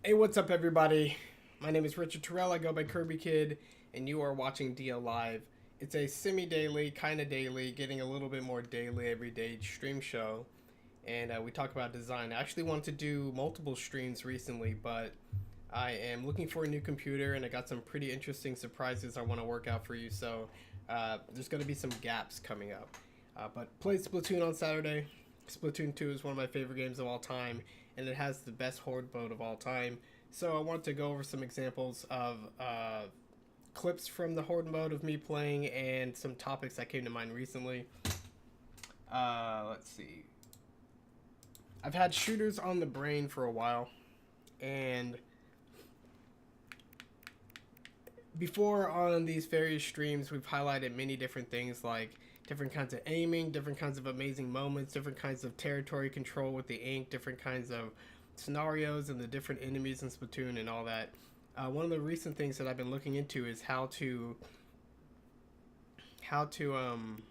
Hey, what's up, everybody? My name is Richard Terrell. I go by Kirby Kid, and you are watching DL Live. It's a semi-daily, kind of daily, getting a little bit more daily every day stream show, and we talk about design. I actually wanted to do multiple streams recently, but I am looking for a new computer, and I got some pretty interesting surprises I want to work out for you. So there's going to be some gaps coming up. But played Splatoon on Saturday. Splatoon 2 is one of my favorite games of all time, and it has the best horde mode of all time. So I want to go over some examples of clips from the horde mode of me playing and some topics that came to mind recently. Let's see. I've had shooters on the brain for a while, and before on these various streams, we've highlighted many different things like different kinds of aiming, different kinds of amazing moments, different kinds of territory control with the ink, different kinds of scenarios and the different enemies in Splatoon and all that. One of the recent things that I've been looking into is how to um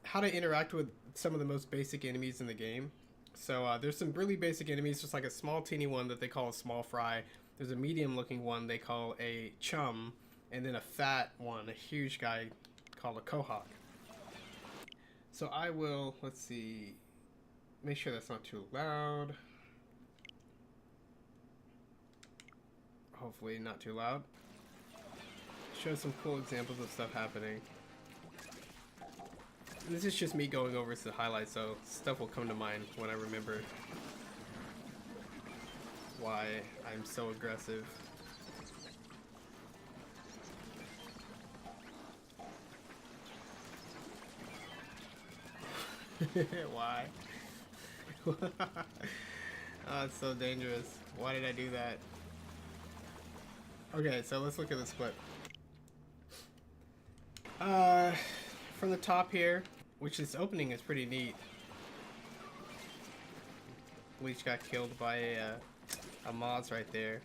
how to interact with some of the most basic enemies in the game. So there's some really basic enemies, just like a small teeny one that they call a small fry. There's a medium looking one they call a chum, and then a fat one, a huge guy called a Kohawk. So I will, let's see, make sure that's not too loud. Hopefully not too loud. Show some cool examples of stuff happening. And this is just me going over the highlights, so stuff will come to mind when I remember why I'm so aggressive. Why? Oh, it's so dangerous. Why did I do that? Okay, so let's look at this clip. From the top here, which this opening is pretty neat. Bleach got killed by a Moz right there.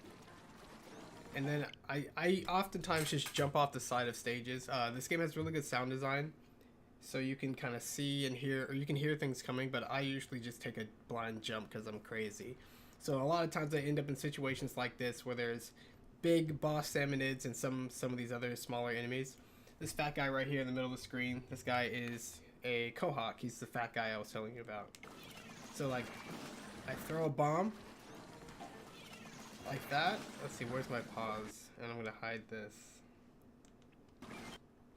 And then I oftentimes just jump off the side of stages. This game has really good sound design, so you can kind of see and hear, or you can hear things coming, but I usually just take a blind jump because I'm crazy. So a lot of times I end up in situations like this where there's big boss salmonids and some of these other smaller enemies. This fat guy right here in the middle of the screen, this guy is a Kohawk. He's the fat guy I was telling you about. So like, I throw a bomb like that. Let's see, where's my pause? And I'm gonna hide this.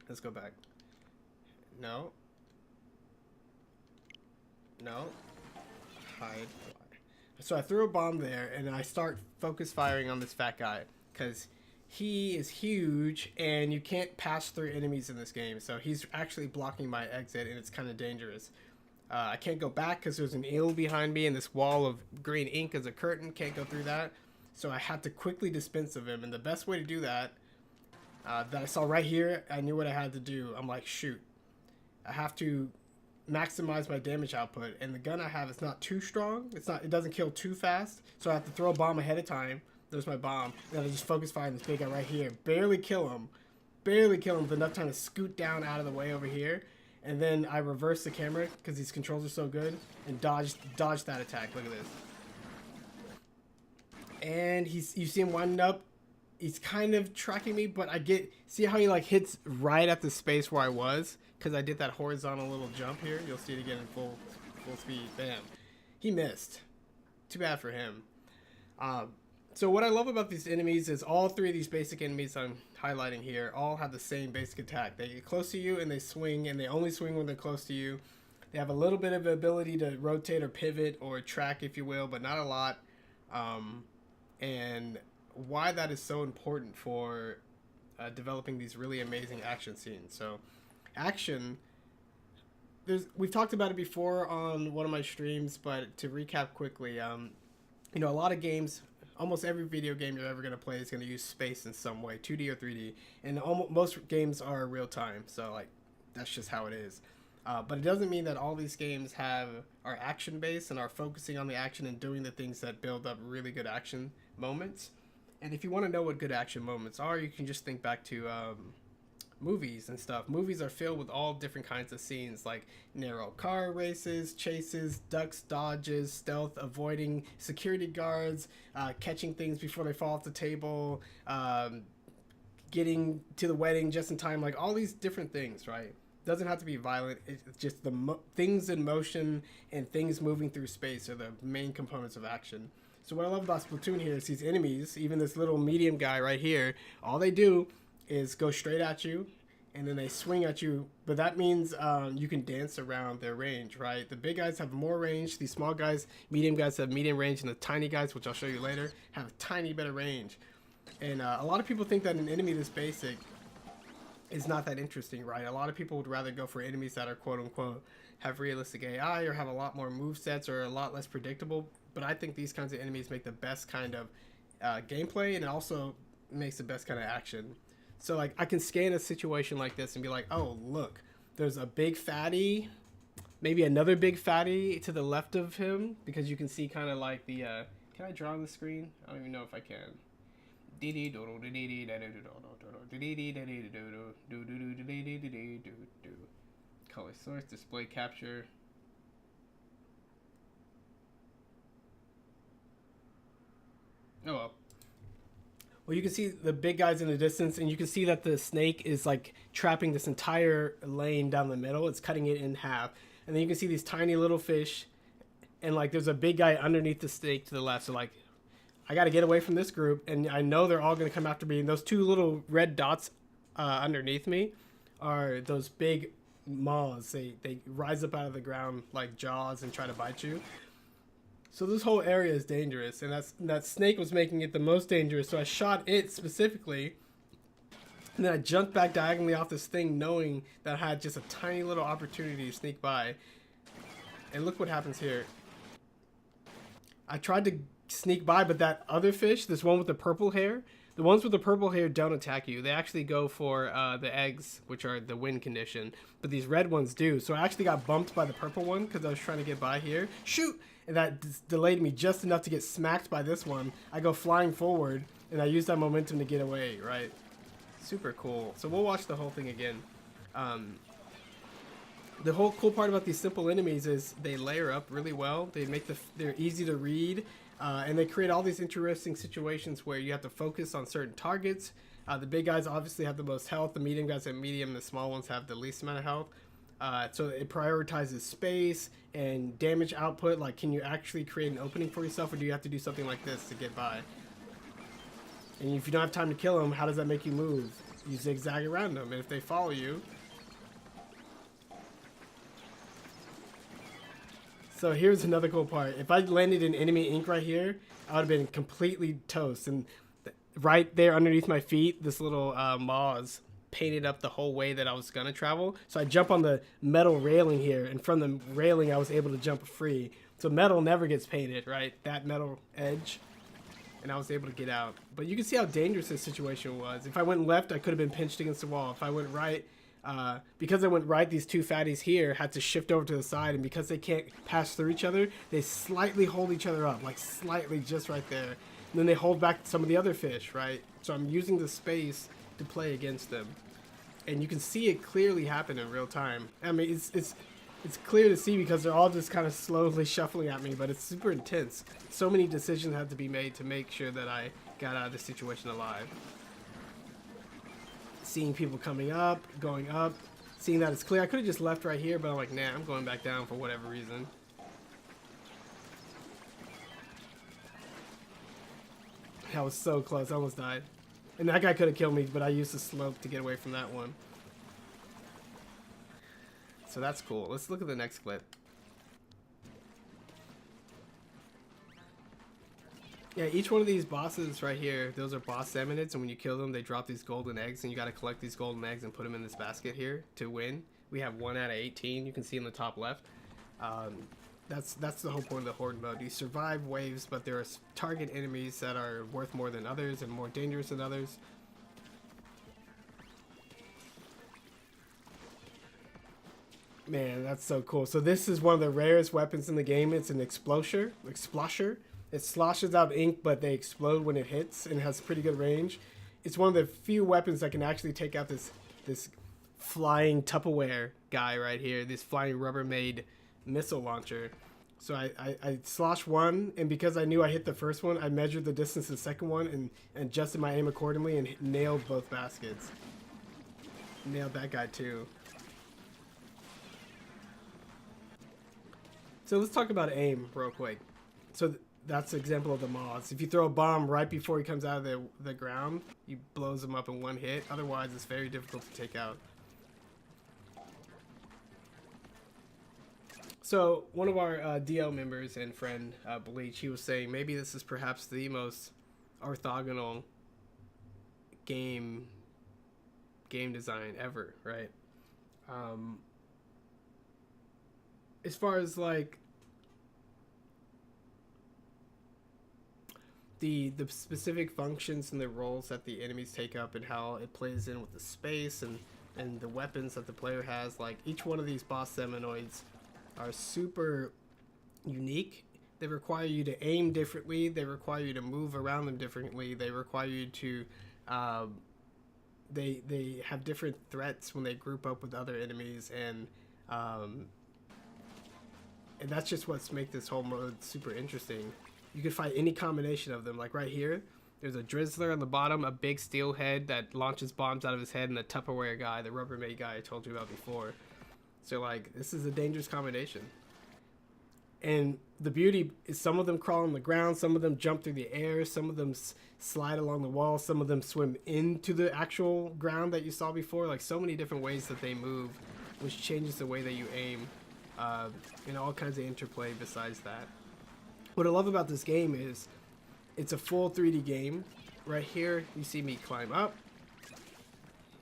Let's go back. No. No. Hide. So I threw a bomb there, and I start focus firing on this fat guy, because he is huge, and you can't pass through enemies in this game. So he's actually blocking my exit, and it's kind of dangerous. I can't go back because there's an eel behind me, and this wall of green ink is a curtain. Can't go through that. So I had to quickly dispense of him, and the best way to do that, that I saw right here, I knew what I had to do. I'm like, shoot. I have to maximize my damage output, and the gun I have is not too strong. It doesn't kill too fast, so I have to throw a bomb ahead of time. There's my bomb. Then I just focus fire on this big guy right here. Barely kill him with enough time to scoot down out of the way over here, and then I reverse the camera because these controls are so good and dodge that attack. Look at this. And you see him winding up. He's kind of tracking me, but see how he like hits right at the space where I was, because I did that horizontal little jump here. You'll see it again in full speed. Bam. He missed. Too bad for him. So what I love about these enemies is all three of these basic enemies I'm highlighting here all have the same basic attack. They get close to you and they swing, and they only swing when they're close to you. They have a little bit of ability to rotate or pivot or track, if you will, but not a lot. And why that is so important for developing these really amazing action scenes. So action, we've talked about it before on one of my streams, but to recap quickly, a lot of games, almost every video game you're ever going to play is going to use space in some way, 2D or 3D, and most games are real time, so like that's just how it is. But it doesn't mean that all these games are action based and are focusing on the action and doing the things that build up really good action moments. And if you want to know what good action moments are, you can just think back to movies and stuff. Movies are filled with all different kinds of scenes, like narrow car races, chases, ducks, dodges, stealth, avoiding security guards, catching things before they fall off the table, getting to the wedding just in time, like all these different things, right? Doesn't have to be violent. It's just the things in motion and things moving through space are the main components of action. So what I love about Splatoon here is these enemies, even this little medium guy right here, all they do is go straight at you, and then they swing at you. But that means you can dance around their range, right? The big guys have more range. These small guys, medium guys have medium range, and the tiny guys, which I'll show you later, have a tiny bit of range. And a lot of people think that an enemy this basic is not that interesting, right? A lot of people would rather go for enemies that are quote-unquote have realistic AI or have a lot more move sets or a lot less predictable. But I think these kinds of enemies make the best kind of gameplay, and it also makes the best kind of action. So like I can scan a situation like this and be like, oh look, there's a big fatty, maybe another big fatty to the left of him, because you can see kind of like the can I draw on the screen? I don't even know if I can. Color source, display capture. Oh well. Well, you can see the big guys in the distance, and you can see that the snake is like trapping this entire lane down the middle. It's cutting it in half. And then you can see these tiny little fish, and like there's a big guy underneath the snake to the left. So like I got to get away from this group, and I know they're all going to come after me. And those two little red dots underneath me are those big maws. They rise up out of the ground like jaws and try to bite you. So this whole area is dangerous, and that snake was making it the most dangerous. So I shot it specifically, and then I jumped back diagonally off this thing, knowing that I had just a tiny little opportunity to sneak by. And look what happens here. I tried to sneak by, but that other fish, this one with the purple hair, the ones with the purple hair don't attack you. They actually go for the eggs, which are the win condition, but these red ones do. So I actually got bumped by the purple one because I was trying to get by here. Shoot! And that delayed me just enough to get smacked by this one. I go flying forward, and I use that momentum to get away, right? Super cool. So we'll watch the whole thing again. The whole cool part about these simple enemies is they layer up really well. They're easy to read, and they create all these interesting situations where you have to focus on certain targets. The big guys obviously have the most health. The medium guys have medium. The small ones have the least amount of health. So it prioritizes space and damage output. Like, can you actually create an opening for yourself, or do you have to do something like this to get by? And if you don't have time to kill them, how does that make you move? You zigzag around them, and if they follow you... So here's another cool part. If I landed in enemy ink right here, I would have been completely toast. And right there underneath my feet, this little maws painted up the whole way that I was gonna travel. So I jump on the metal railing here, and from the railing I was able to jump free. So metal never gets painted, right? That metal edge. And I was able to get out. But you can see how dangerous this situation was. If I went left, I could have been pinched against the wall. If I went right, because I went right, these two fatties here had to shift over to the side, and because they can't pass through each other, they slightly hold each other up, like slightly just right there. And then they hold back some of the other fish, right? So I'm using the space to play against them. And you can see it clearly happen in real time. I mean, it's clear to see because they're all just kind of slowly shuffling at me, but it's super intense. So many decisions had to be made to make sure that I got out of the situation alive. Seeing people coming up, going up, seeing that it's clear. I could have just left right here, but I'm like, nah, I'm going back down for whatever reason. That was so close. I almost died. And that guy could have killed me, but I used the slope to get away from that one. So that's cool. Let's look at the next clip. Yeah, each one of these bosses right here, those are boss emanates, and when you kill them, they drop these golden eggs, and you gotta collect these golden eggs and put them in this basket here to win. We have 1 out of 18, you can see in the top left. That's the whole point of the horde mode. You survive waves, but there are target enemies that are worth more than others and more dangerous than others. Man, that's so cool. So this is one of the rarest weapons in the game. It's an explosher. It sloshes out ink, but they explode when it hits and has pretty good range. It's one of the few weapons that can actually take out this this flying Tupperware guy right here, this flying Rubbermaid missile launcher. So I sloshed one, and because I knew I hit the first one, I measured the distance to the second one and adjusted my aim accordingly and nailed both baskets. Nailed that guy too. So let's talk about aim real quick. So that's an example of the moths. If you throw a bomb right before he comes out of the ground, he blows him up in one hit. Otherwise, it's very difficult to take out. So one of our DL members and friend, Bleach, he was saying maybe this is perhaps the most orthogonal game design ever, right? As far as like the specific functions and the roles that the enemies take up and how it plays in with the space and the weapons that the player has, like each one of these boss Seminoids are super unique. They require you to aim differently. They require you to move around them differently. They require you to they have different threats when they group up with other enemies, and that's just what's make this whole mode super interesting. You can fight any combination of them. Like right here, there's a Drizzler on the bottom, a big steelhead that launches bombs out of his head, and the Tupperware guy, the Rubbermaid guy I told you about before. So like, this is a dangerous combination. And the beauty is some of them crawl on the ground, some of them jump through the air, some of them slide along the wall, some of them swim into the actual ground that you saw before. Like so many different ways that they move, which changes the way that you aim, and all kinds of interplay besides that. What I love about this game is it's a full 3D game. Right here, you see me climb up,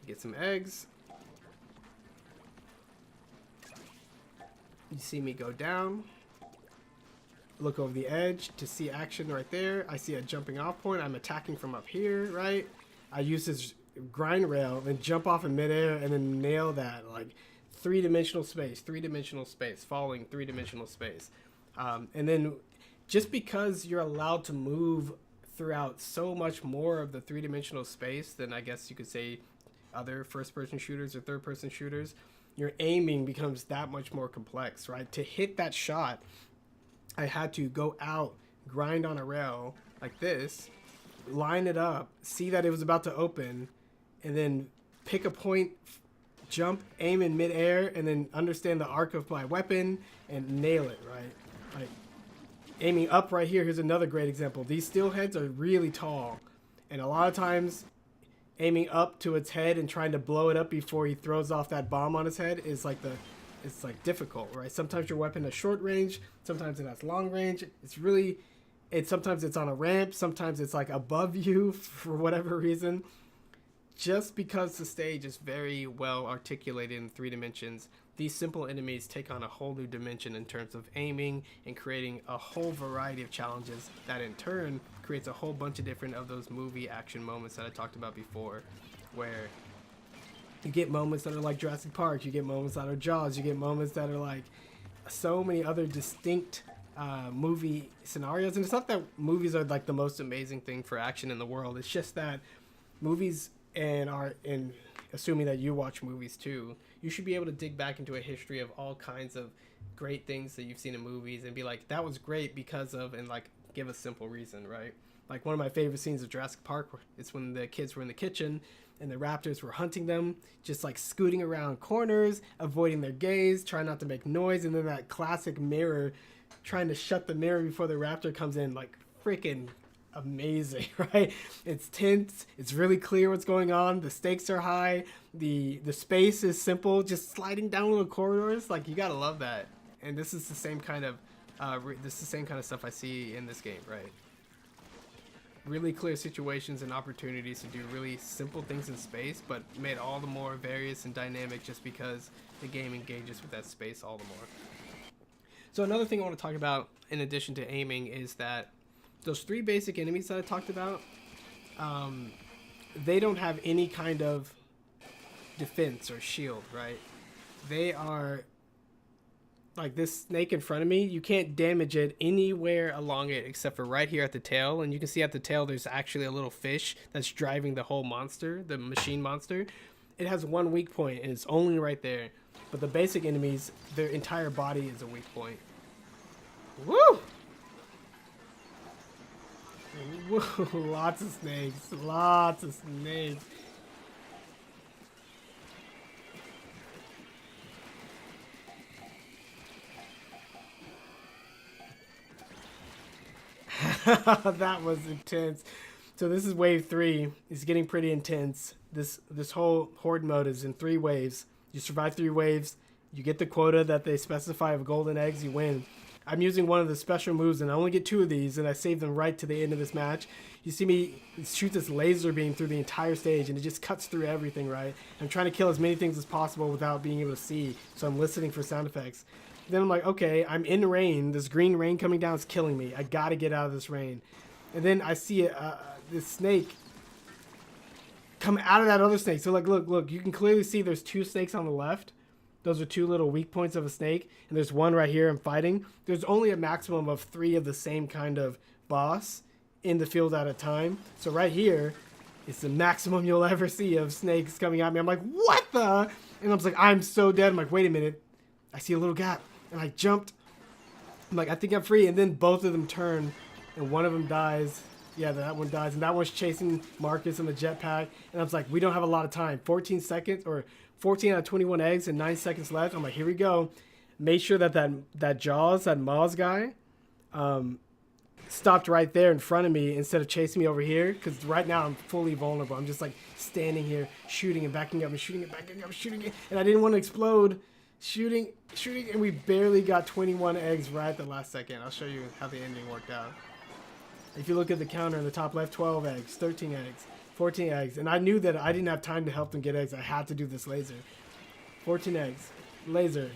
get some eggs. You see me go down, look over the edge to see action right there. I see a jumping off point. I'm attacking from up here, right? I use this grind rail and jump off in midair and then nail that, like three-dimensional space, following three-dimensional space. And then just because you're allowed to move throughout so much more of the three-dimensional space than I guess you could say other first-person shooters or third-person shooters, your aiming becomes that much more complex, right? To hit that shot, I had to go out, grind on a rail like this, line it up, see that it was about to open, and then pick a point, jump, aim in midair, and then understand the arc of my weapon and nail it, right? Like aiming up right here, here's another great example. These steelheads are really tall, and a lot of times aiming up to its head and trying to blow it up before he throws off that bomb on his head is like it's like difficult, right? Sometimes your weapon has short range, sometimes it has long range. Sometimes it's on a ramp, sometimes it's like above you for whatever reason. Just because the stage is very well articulated in 3 dimensions, these simple enemies take on a whole new dimension in terms of aiming and creating a whole variety of challenges that in turn creates a whole bunch of different of those movie action moments that I talked about before, where you get moments that are like Jurassic Park, you get moments that are Jaws, you get moments that are like so many other distinct movie scenarios. And it's not that movies are like the most amazing thing for action in the world, it's just that movies and assuming that you watch movies too, you should be able to dig back into a history of all kinds of great things that you've seen in movies and be like, that was great because of, and like give a simple reason, right? Like one of my favorite scenes of Jurassic Park is when the kids were in the kitchen and the raptors were hunting them, just like scooting around corners, avoiding their gaze, trying not to make noise, and then that classic mirror, trying to shut the mirror before the raptor comes in, like freaking amazing, right? It's tense, it's really clear what's going on, the stakes are high, the space is simple, just sliding down little corridors, like you gotta love that. And this is the same kind of stuff I see in this game, right? Really clear situations and opportunities to do really simple things in space, but made all the more various and dynamic just because the game engages with that space all the more. So another thing I want to talk about in addition to aiming is that those 3 basic enemies that I talked about, they don't have any kind of defense or shield, right? They are like this snake in front of me. You can't damage it anywhere along it except for right here at the tail. And you can see at the tail there's actually a little fish that's driving the whole monster, the machine monster. it has one weak point, and it's only right there. But the basic enemies, their entire body is a weak point. Woo! Woo! Lots of snakes. Lots of snakes. That was intense. So this is wave 3. It's getting pretty intense. This whole horde mode is in 3 waves. You survive 3 waves. You get the quota that they specify of golden eggs. You win. I'm using one of the special moves, and I only get 2 of these, and I save them right to the end of this match. You see me shoot this laser beam through the entire stage, and it just cuts through everything, right? I'm trying to kill as many things as possible without being able to see, so I'm listening for sound effects. Then I'm like, okay, I'm in rain. This green rain coming down is killing me. I gotta get out of this rain. And then I see this snake come out of that other snake. So like, look, you can clearly see there's 2 snakes on the left. Those are 2 little weak points of a snake. And there's one right here I'm fighting. There's only a maximum of 3 of the same kind of boss in the field at a time. So right here, it's the maximum you'll ever see of snakes coming at me. I'm like, what the? And I'm like, I'm so dead. I'm like, wait a minute. I see a little gap. And I jumped. I'm like, I think I'm free. And then both of them turn. And one of them dies. Yeah, that one dies. And that one's chasing Marcus on the jetpack. And I was like, we don't have a lot of time. 14 seconds or 14 out of 21 eggs and 9 seconds left. I'm like, here we go. Made sure that Jaws, that Moz guy, stopped right there in front of me instead of chasing me over here. Because right now I'm fully vulnerable. I'm just like standing here shooting and backing up and shooting it, backing up, shooting it. And I didn't want to explode. Shooting, and we barely got 21 eggs right at the last second. I'll show you how the ending worked out. If you look at the counter in the top left, 12 eggs, 13 eggs, 14 eggs. And I knew that I didn't have time to help them get eggs. I had to do this laser. 14 eggs, laser,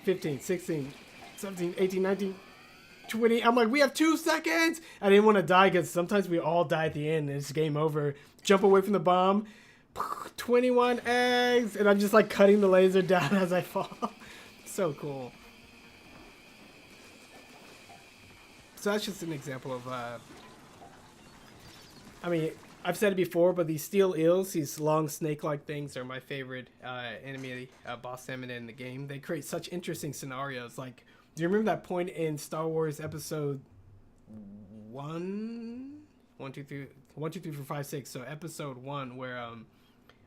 15, 16, 17, 18, 19, 20. I'm like, we have 2 seconds. I didn't want to die because sometimes we all die at the end and it's game over. Jump away from the bomb. 21 eggs, and I'm just like cutting the laser down as I fall. So cool. So that's just an example of I mean, I've said it before, but these steel eels, these long snake-like things, are my favorite enemy boss stamina in the game. They create such interesting scenarios. Like, do you remember that point in Star Wars episode 1, 2, 3, 4, 5, 6? So episode 1, where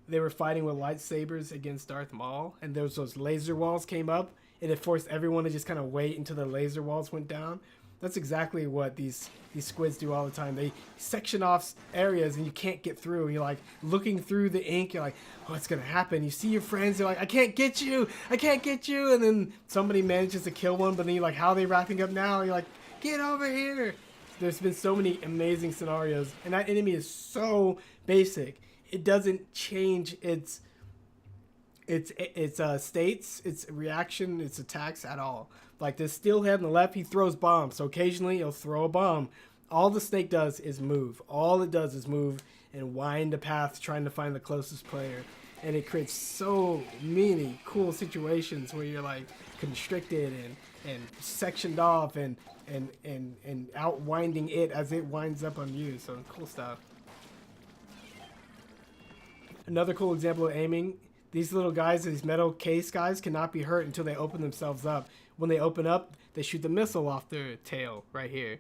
they were fighting with lightsabers against Darth Maul, and those laser walls came up, and it forced everyone to just kind of wait until the laser walls went down. That's exactly what these squids do all the time. They section off areas, and you can't get through. And you're like looking through the ink. You're like, oh, what's gonna happen? You see your friends. They're like, I can't get you. I can't get you. And then somebody manages to kill one, but then you're like, how are they wrapping up now? You're like, get over here. There's been so many amazing scenarios, and that enemy is so basic. It doesn't change its states, its reaction, its attacks at all. Like this steelhead on the left, he throws bombs. So occasionally he'll throw a bomb. All the snake does is move. All it does is move and wind a path trying to find the closest player. And it creates so many cool situations where you're like constricted and sectioned off and outwinding it as it winds up on you. So cool stuff. Another cool example of aiming, these little guys, these metal case guys, cannot be hurt until they open themselves up. When they open up, they shoot the missile off their tail right here.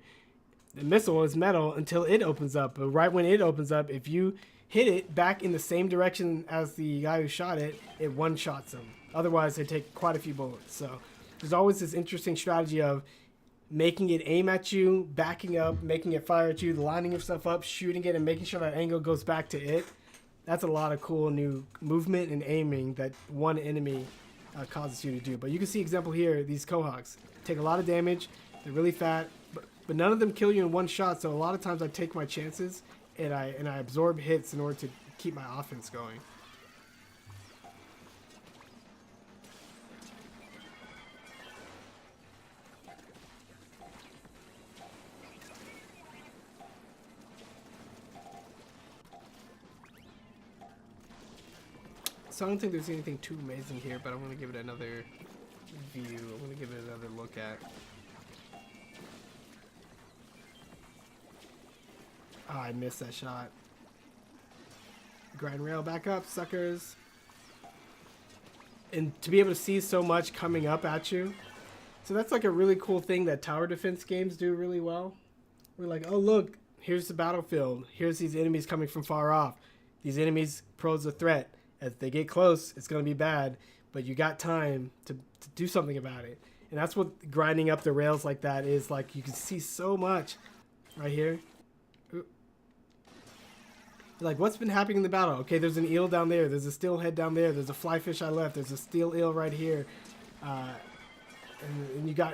The missile is metal until it opens up, but right when it opens up, if you hit it back in the same direction as the guy who shot it, it one-shots them. Otherwise, they take quite a few bullets. So there's always this interesting strategy of making it aim at you, backing up, making it fire at you, lining yourself up, shooting it, and making sure that angle goes back to it. That's a lot of cool new movement and aiming that one enemy causes you to do. But you can see example here, these Quahawks take a lot of damage. They're really fat, but none of them kill you in one shot. So a lot of times I take my chances and I absorb hits in order to keep my offense going. So I don't think there's anything too amazing here, but I'm going to give it another view. I'm going to give it another look at. Oh, I missed that shot. Grind rail back up, suckers. And to be able to see so much coming up at you. So that's like a really cool thing that tower defense games do really well. We're like, oh look, here's the battlefield. Here's these enemies coming from far off. These enemies pose a threat. As they get close, it's going to be bad. But you got time to do something about it. And that's what grinding up the rails like that is. Like, you can see so much right here. Like, what's been happening in the battle? Okay, there's an eel down there. There's a steelhead down there. There's a fly fish I left. There's a steel eel right here. And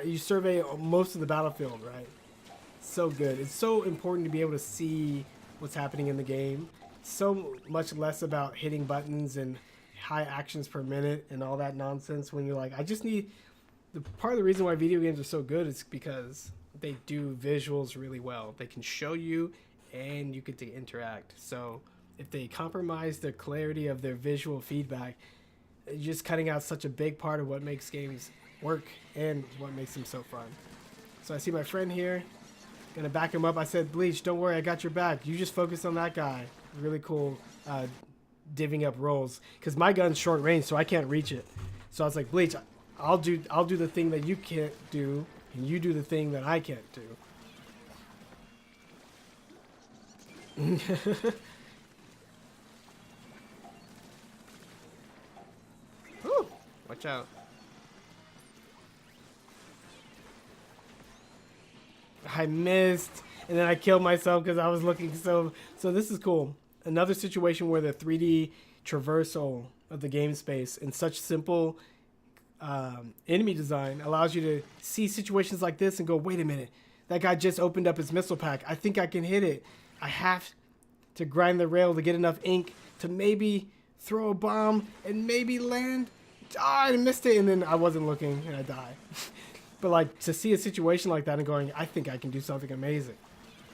you survey most of the battlefield, right? So good. It's so important to be able to see what's happening in the game. So much less about hitting buttons and high actions per minute and all that nonsense when you're like, I just need... Part of the reason why video games are so good is because they do visuals really well. They can show you and you get to interact. So if they compromise the clarity of their visual feedback, you're just cutting out such a big part of what makes games work and what makes them so fun. So I see my friend here. Gonna back him up. I said, Bleach, don't worry, I got your back. You just focus on that guy. Really cool divvying up rolls. Because my gun's short range, so I can't reach it. So I was like, Bleach, I'll do the thing that you can't do, and you do the thing that I can't do. Ooh, watch out. I missed, and then I killed myself because I was looking so this is cool. Another situation where the 3D traversal of the game space in such simple enemy design allows you to see situations like this and go, wait a minute, that guy just opened up his missile pack. I think I can hit it. I have to grind the rail to get enough ink to maybe throw a bomb and maybe land. I missed it, and then I wasn't looking and I died. But like, to see a situation like that and going, I think I can do something amazing.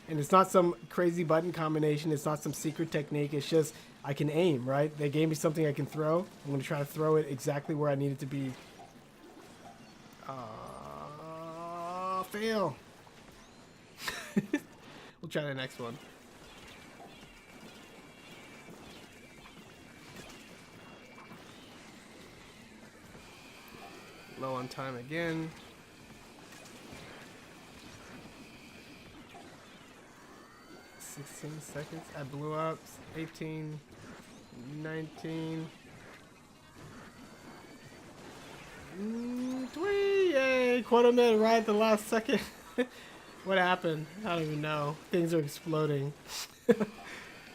And it's not some crazy button combination. It's not some secret technique. It's just, I can aim, right? They gave me something I can throw. I'm going to try to throw it exactly where I need it to be. Fail. We'll try the next one. Low on time again. 16 seconds. I blew up. 18, 19. 20. Yay! Quota minute right at the last second. What happened? I don't even know. Things are exploding.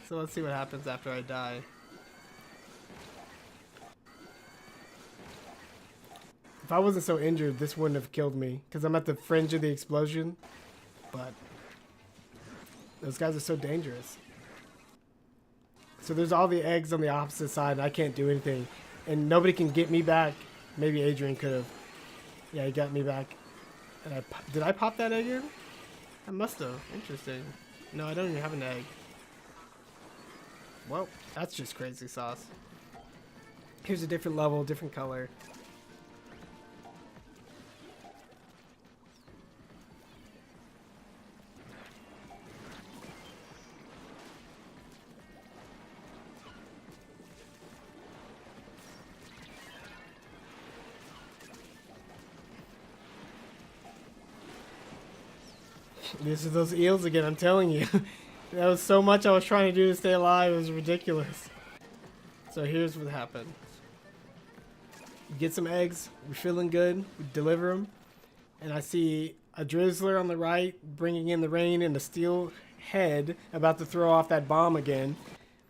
So let's see what happens after I die. If I wasn't so injured, this wouldn't have killed me because I'm at the fringe of the explosion. But those guys are so dangerous. So there's all the eggs on the opposite side, and I can't do anything. And nobody can get me back. Maybe Adrian could have. Yeah, he got me back. And did I pop that egg in? I must have. Interesting. No, I don't even have an egg. Well, that's just crazy sauce. Here's a different level, different color. This is those eels again, I'm telling you. That was so much I was trying to do to stay alive, it was ridiculous. So here's what happened. We get some eggs, we're feeling good, we deliver them, and I see a drizzler on the right bringing in the rain and a steel head about to throw off that bomb again.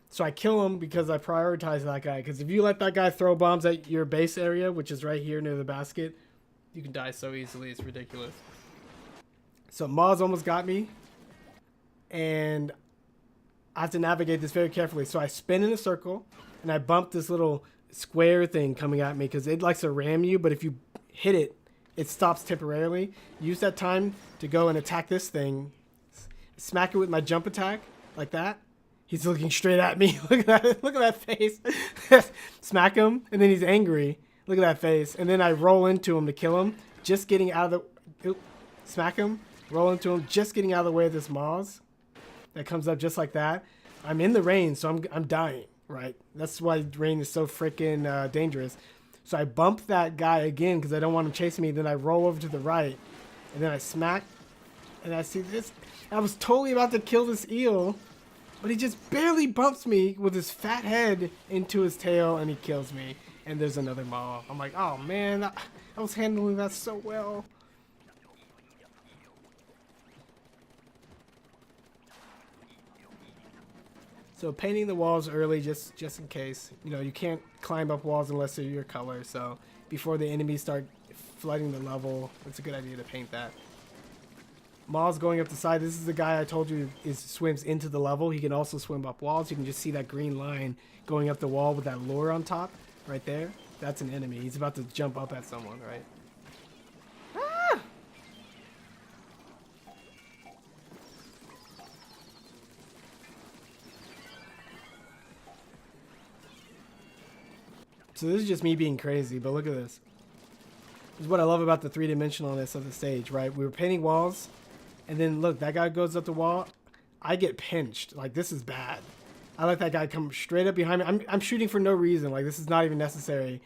So I kill him because I prioritize that guy, because if you let that guy throw bombs at your base area, which is right here near the basket, you can die so easily, it's ridiculous. So Maz almost got me, and I have to navigate this very carefully. So I spin in a circle, and I bump this little square thing coming at me because it likes to ram you, but if you hit it, it stops temporarily. Use that time to go and attack this thing. Smack it with my jump attack, like that. He's looking straight at me. Look at that! Look at that face. Smack him, and then he's angry. Look at that face. And then I roll into him to kill him, just getting out of the... Oop, smack him. Roll into him, just getting out of the way of this Maz that comes up just like that. I'm in the rain, so I'm dying. right? That's why rain is so freaking dangerous. So I bump that guy again because I don't want him chasing me. Then I roll over to the right, and then I smack, and I see this. I was totally about to kill this eel, but he just barely bumps me with his fat head into his tail, and he kills me. And there's another maw. I'm like, oh man, I was handling that so well. So painting the walls early, just in case. You know, you can't climb up walls unless they're your color. So before the enemies start flooding the level, it's a good idea to paint that. Maul's going up the side. This is the guy I told you swims into the level. He can also swim up walls. You can just see that green line going up the wall with that lure on top right there. That's an enemy. He's about to jump up at someone, right? Ah! So this is just me being crazy, but look at this. This is what I love about the three-dimensionalness of the stage, right? We were painting walls, and then look, that guy goes up the wall. I get pinched. Like, this is bad. I let that guy come straight up behind me. I'm shooting for no reason. Like, this is not even necessary.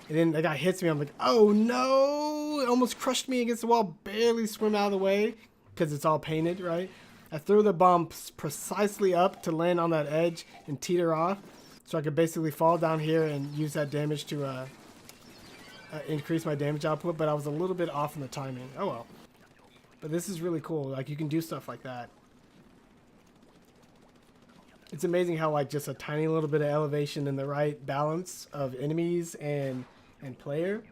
And then that guy hits me. I'm like, oh no! It almost crushed me against the wall. Barely swim out of the way because it's all painted, right? I threw the bomb precisely up to land on that edge and teeter off. So I could basically fall down here and use that damage to increase my damage output, but I was a little bit off in the timing. Oh well. But this is really cool. Like, you can do stuff like that. It's amazing how, like, just a tiny little bit of elevation in the right balance of enemies and player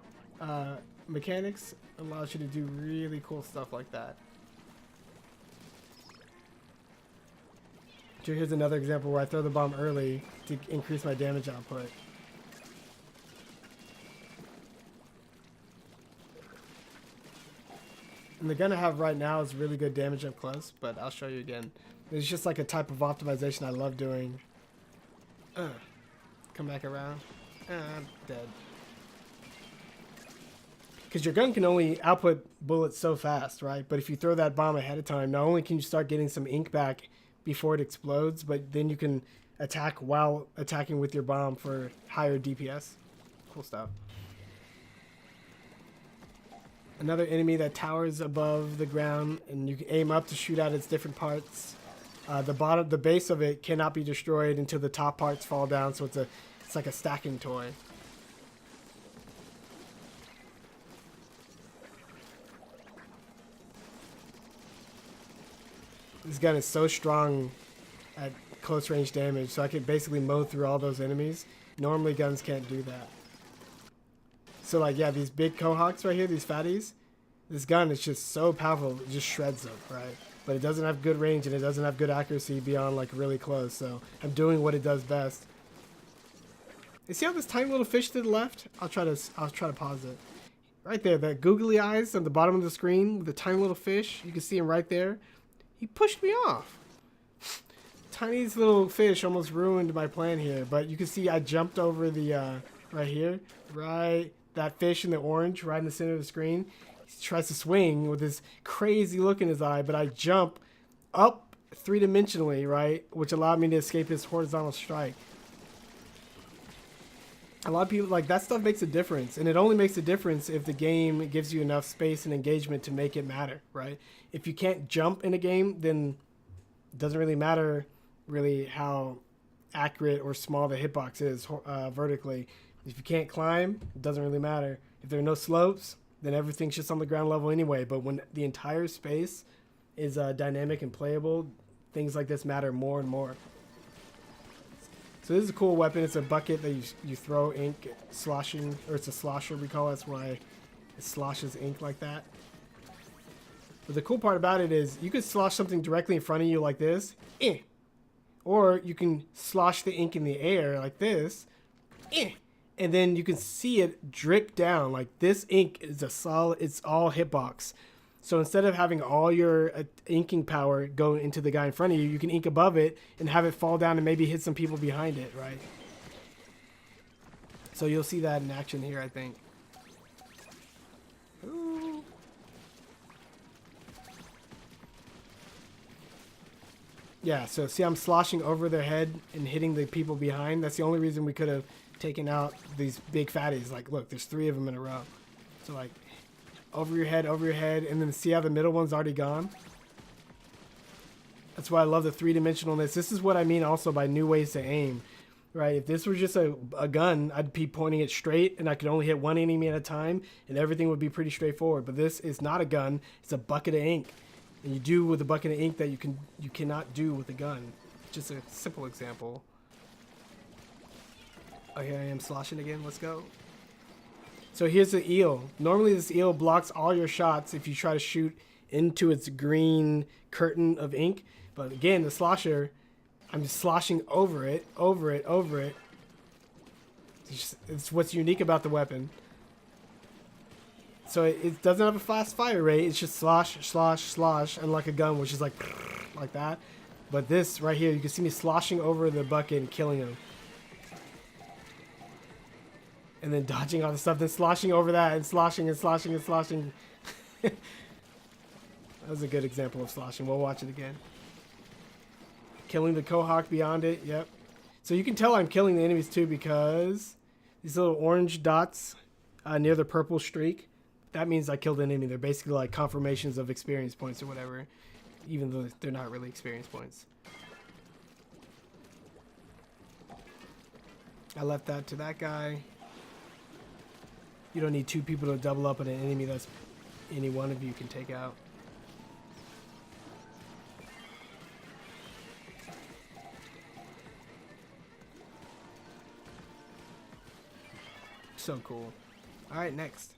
mechanics allows you to do really cool stuff like that. So here's another example where I throw the bomb early to increase my damage output. And the gun I have right now is really good damage up close, but I'll show you again. It's just like a type of optimization I love doing. Come back around. I'm dead. Because your gun can only output bullets so fast, right? But if you throw that bomb ahead of time, not only can you start getting some ink back before it explodes, but then you can attack while attacking with your bomb for higher DPS. Cool stuff. Another enemy that towers above the ground, and you can aim up to shoot at its different parts. The base of it cannot be destroyed until the top parts fall down, so it's like a stacking toy. This gun is so strong at close range damage, so I could basically mow through all those enemies. Normally guns can't do that. So like, yeah, these big cohawks right here, these fatties, this gun is just so powerful, it just shreds them, right? But it doesn't have good range and it doesn't have good accuracy beyond like really close, so I'm doing what it does best. You see how this tiny little fish to the left? I'll try to pause it. Right there, that googly eyes on the bottom of the screen with the tiny little fish, you can see him right there. He pushed me off. Tiniest little fish almost ruined my plan here, but you can see I jumped over the, right here, right, that fish in the orange, right in the center of the screen. He tries to swing with this crazy look in his eye, but I jump up three-dimensionally, right, which allowed me to escape his horizontal strike. A lot of people, like, that stuff makes a difference, and it only makes a difference if the game gives you enough space and engagement to make it matter, right? If you can't jump in a game, then it doesn't really matter really how accurate or small the hitbox is vertically. If you can't climb, it doesn't really matter. If there are no slopes, then everything's just on the ground level anyway. But when the entire space is dynamic and playable, things like this matter more and more. So this is a cool weapon. It's a bucket that you throw ink, sloshing, or it's a slosher we call it. That's why it sloshes ink like that. But the cool part about it is you could slosh something directly in front of you like this, or you can slosh the ink in the air like this, and then you can see it drip down. Like, this ink is a solid, it's all hitbox. So instead of having all your inking power go into the guy in front of you, you can ink above it and have it fall down and maybe hit some people behind it, right? So you'll see that in action here, I think. Ooh. Yeah, so see, I'm sloshing over their head and hitting the people behind. That's the only reason we could have taken out these big fatties. Like, look, there's 3 of them in a row. So, like, over your head, and then see how the middle one's already gone? That's why I love the 3-dimensionalness. This is what I mean also by new ways to aim, right? If this was just a gun, I'd be pointing it straight, and I could only hit one enemy at a time, and everything would be pretty straightforward. But this is not a gun. It's a bucket of ink. And you do with a bucket of ink that you cannot do with a gun. Just a simple example. Oh, here I am sloshing again. Let's go. So here's the eel. Normally this eel blocks all your shots if you try to shoot into its green curtain of ink. But again, the slosher, I'm just sloshing over it. It's what's unique about the weapon. So it doesn't have a fast fire rate. It's just slosh, unlike a gun, which is like that. But this right here, you can see me sloshing over the bucket and killing him. And then dodging all the stuff, then sloshing over that, and sloshing. That was a good example of sloshing. We'll watch it again. Killing the Cohawk beyond it, yep. So you can tell I'm killing the enemies too because these little orange dots near the purple streak, that means I killed an enemy. They're basically like confirmations of experience points or whatever, even though they're not really experience points. I left that to that guy. You don't need 2 people to double up on an enemy that's any one of you can take out. So cool. All right, next.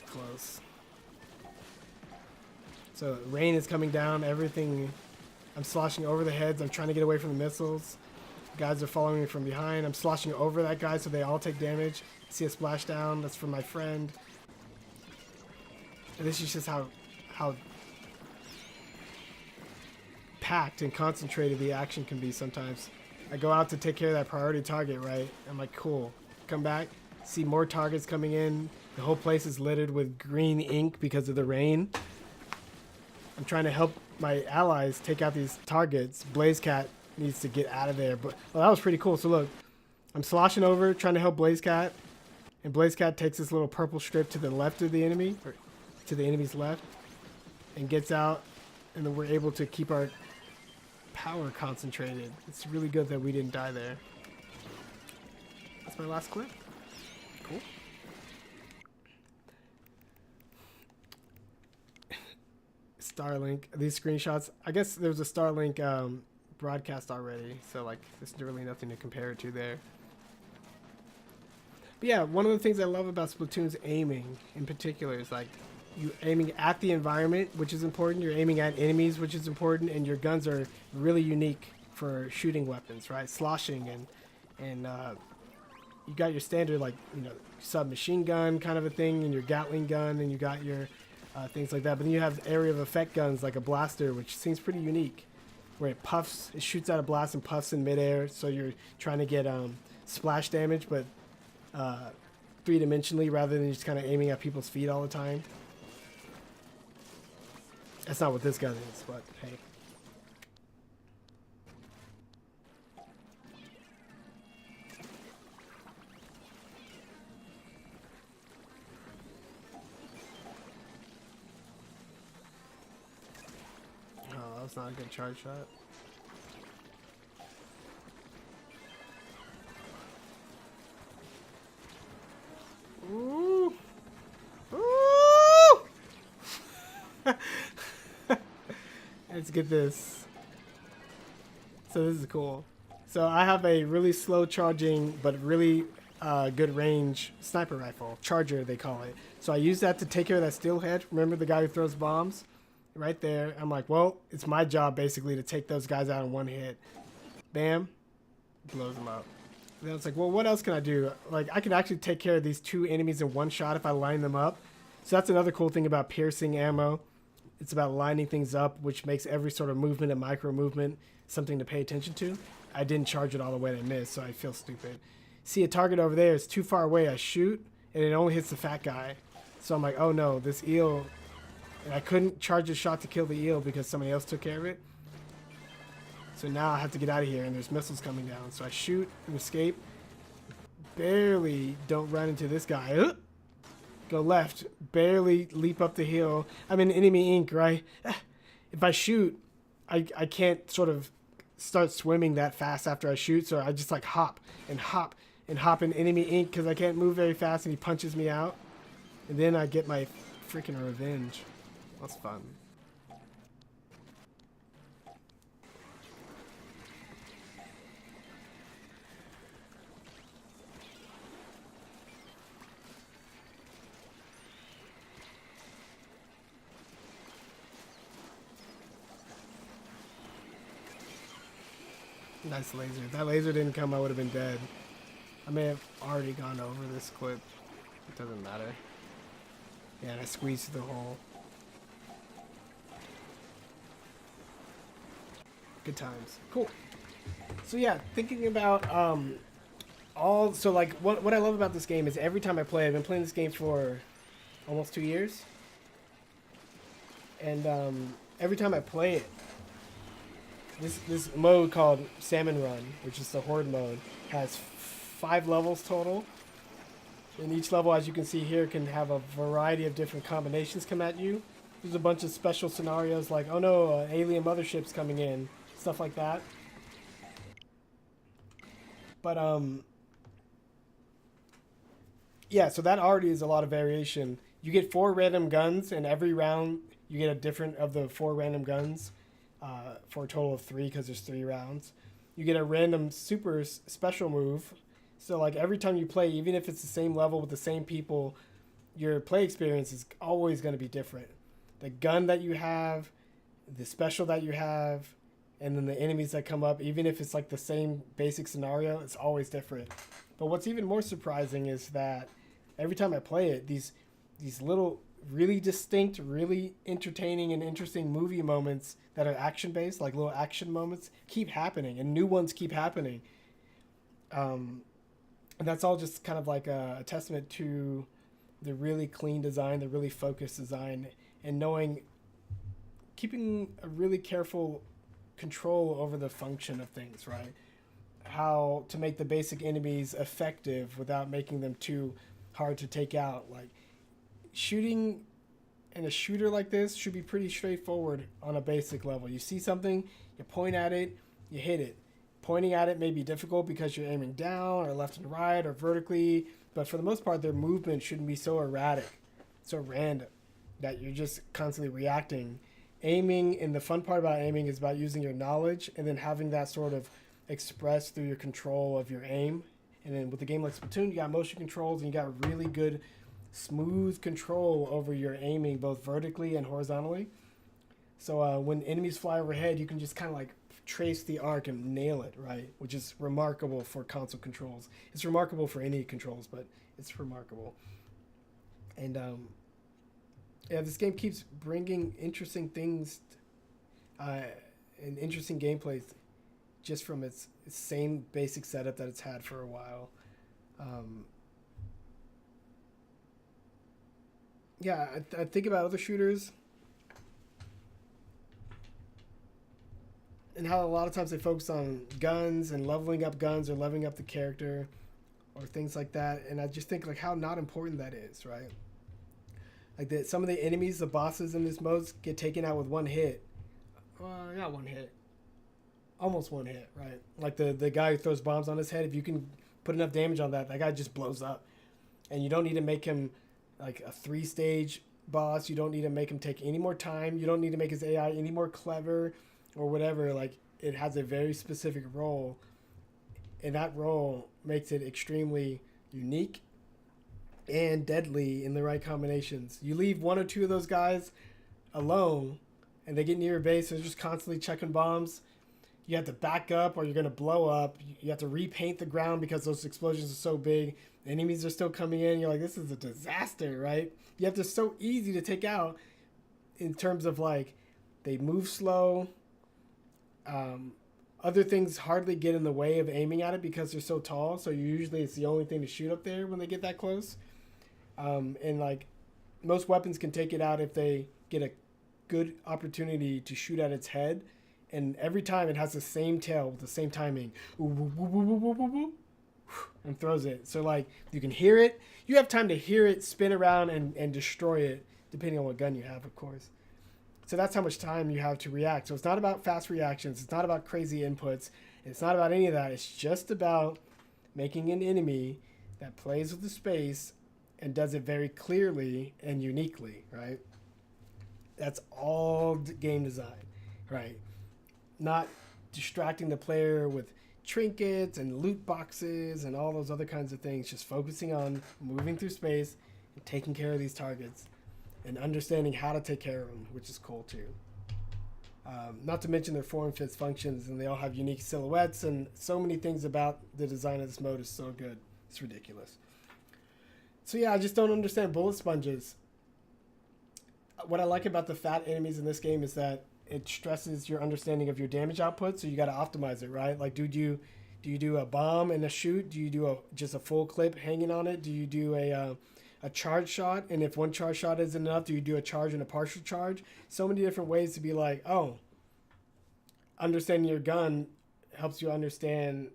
Close. So rain is coming down. Everything. I'm sloshing over the heads. I'm trying to get away from the missiles. Guys are following me from behind. I'm sloshing over that guy so they all take damage. See a splashdown. That's from my friend. And this is just how packed and concentrated the action can be sometimes. I go out to take care of that priority target, right? I'm like, cool. Come back, see more targets coming in. The whole place is littered with green ink because of the rain. I'm trying to help my allies take out these targets. Blaze Cat needs to get out of there. But well, that was pretty cool. So look, I'm sloshing over, trying to help Blaze Cat. And Blaze Cat takes this little purple strip to the left of the enemy, or to the enemy's left, and gets out, and then we're able to keep our power concentrated. It's really good that we didn't die there. That's my last clip. Cool. Starlink. These screenshots. I guess there was a Starlink broadcast already, so like there's really nothing to compare it to there. But yeah, one of the things I love about Splatoon's aiming in particular is like you aiming at the environment, which is important. You're aiming at enemies, which is important, and your guns are really unique for shooting weapons, right? Sloshing and you got your standard like submachine gun kind of a thing, and your Gatling gun, and you got your things like that. But then you have area of effect guns like a blaster, which seems pretty unique, where it shoots out a blast and puffs in midair. So you're trying to get splash damage, but 3-dimensionally rather than just kind of aiming at people's feet all the time. That's not what this gun is, but hey. Oh, that was not a good charge shot. Ooh. Ooh. Let's get this. So this is cool. So I have a really slow charging but really good range sniper rifle. Charger, they call it. So I use that to take care of that steelhead. Remember the guy who throws bombs? Right there. I'm like, well, it's my job basically to take those guys out in one hit. Bam. Blows them up. And then it's like, well, what else can I do? Like, I can actually take care of these 2 enemies in one shot if I line them up. So that's another cool thing about piercing ammo. It's about lining things up, which makes every sort of movement and micro movement something to pay attention to. I didn't charge it all the way and I missed, so I feel stupid. see a target over there. It's too far away. I shoot, and it only hits the fat guy. So I'm like, oh no, this eel. And I couldn't charge a shot to kill the eel because somebody else took care of it. So now I have to get out of here, and there's missiles coming down. So I shoot and escape. Barely don't run into this guy. Go left. Barely leap up the hill. I'm in enemy ink, right? If I shoot, I can't sort of start swimming that fast after I shoot. So I just like hop and hop and hop in enemy ink because I can't move very fast, and he punches me out. And then I get my freaking revenge. That's fun. Nice laser. If that laser didn't come, I would have been dead. I may have already gone over this clip. It doesn't matter. Yeah, and I squeezed through the hole. Good times. Cool. So yeah, thinking about so like what I love about this game is every time I play, I've been playing this game for almost 2 years. And every time I play it, this mode called Salmon Run, which is the Horde mode, has 5 levels total. And each level, as you can see here, can have a variety of different combinations come at you. There's a bunch of special scenarios like, oh no, alien mothership's coming in, stuff like that. But yeah, so that already is a lot of variation. You get 4 random guns, and every round you get a different of the 4 random guns. For a total of 3 because there's 3 rounds. You get a random super special move. So like every time you play, even if it's the same level with the same people, your play experience is always going to be different. The gun that you have, the special that you have, and then the enemies that come up, even if it's like the same basic scenario, it's always different. But what's even more surprising is that every time I play it, these little really distinct, really entertaining and interesting movie moments that are action-based, like little action moments, keep happening, and new ones keep happening. And that's all just kind of like a testament to the really clean design, the really focused design, and keeping a really careful control over the function of things, right? How to make the basic enemies effective without making them too hard to take out. Like, shooting in a shooter like this should be pretty straightforward on a basic level. You see something, you point at it, you hit it. Pointing at it may be difficult because you're aiming down or left and right or vertically, but for the most part, their movement shouldn't be so erratic, so random, that you're just constantly reacting. Aiming, and the fun part about aiming is about using your knowledge and then having that sort of expressed through your control of your aim. And then with a game like Splatoon, you got motion controls and you got really good smooth control over your aiming both vertically and horizontally. So when enemies fly overhead, you can just kind of like trace the arc and nail it, right? Which is remarkable for console controls. It's remarkable for any controls, but it's remarkable. And yeah, this game keeps bringing interesting things and interesting gameplay just from its same basic setup that it's had for a while. Yeah, I think about other shooters and how a lot of times they focus on guns and leveling up guns or leveling up the character or things like that. And I just think like how not important that is, right? Like some of the enemies, the bosses in this mode get taken out with one hit. Not one hit. Almost one hit, right? Like the guy who throws bombs on his head, if you can put enough damage on that guy just blows up. And you don't need to make him like a 3-stage boss. You don't need to make him take any more time. You don't need to make his AI any more clever or whatever. Like, it has a very specific role, and that role makes it extremely unique and deadly in the right combinations. You leave one or two of those guys alone and they get near your base, they're just constantly checking bombs. You have to back up or you're going to blow up. You have to repaint the ground because those explosions are so big. The enemies are still coming in. You're like, this is a disaster, right? You have to, so easy to take out in terms of like, they move slow. Other things hardly get in the way of aiming at it because they're so tall. So usually it's the only thing to shoot up there when they get that close. And like most weapons can take it out if they get a good opportunity to shoot at its head. And every time it has the same tail with the same timing. And throws it. So like you can hear it. You have time to hear it spin around and destroy it, depending on what gun you have, of course. So that's how much time you have to react. So it's not about fast reactions. It's not about crazy inputs. It's not about any of that. It's just about making an enemy that plays with the space and does it very clearly and uniquely, right? That's all game design, right? Not distracting the player with trinkets and loot boxes and all those other kinds of things. Just focusing on moving through space and taking care of these targets and understanding how to take care of them, which is cool too. Not to mention their form, fits, functions, and they all have unique silhouettes, and so many things about the design of this mode is so good. It's ridiculous. So yeah, I just don't understand bullet sponges. What I like about the fat enemies in this game is that it stresses your understanding of your damage output, so you got to optimize it, right? Like, do you do a bomb and a shoot? Do you do just a full clip hanging on it? Do you do a charge shot? And if one charge shot isn't enough, do you do a charge and a partial charge? So many different ways to be like, oh, understanding your gun helps you understand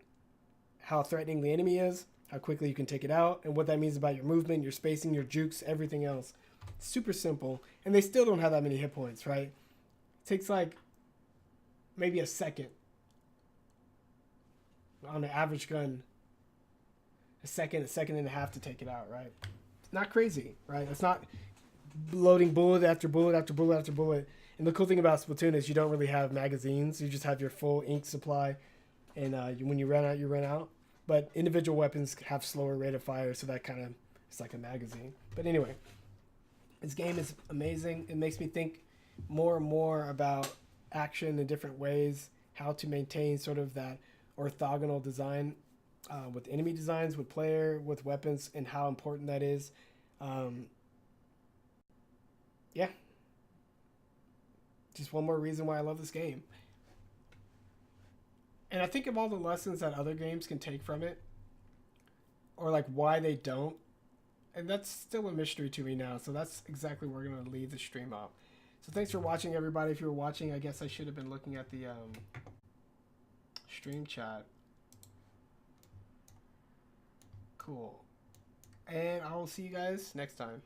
how threatening the enemy is, how quickly you can take it out, and what that means about your movement, your spacing, your jukes, everything else. Super simple. And they still don't have that many hit points, right? It takes like maybe a second on the average gun. A second and a half to take it out, right? It's not crazy, right? It's not loading bullet after bullet after bullet after bullet. And the cool thing about Splatoon is you don't really have magazines. You just have your full ink supply. And when you run out, you run out. But individual weapons have slower rate of fire, so that kind of is like a magazine. But anyway, this game is amazing. It makes me think more and more about action in different ways, how to maintain sort of that orthogonal design with enemy designs, with player, with weapons, and how important that is. Yeah. Just one more reason why I love this game. And I think of all the lessons that other games can take from it, or like why they don't. And that's still a mystery to me now. So that's exactly where we're going to leave the stream up. So thanks for watching, everybody. If you were watching, I guess I should have been looking at the stream chat. Cool. And I will see you guys next time.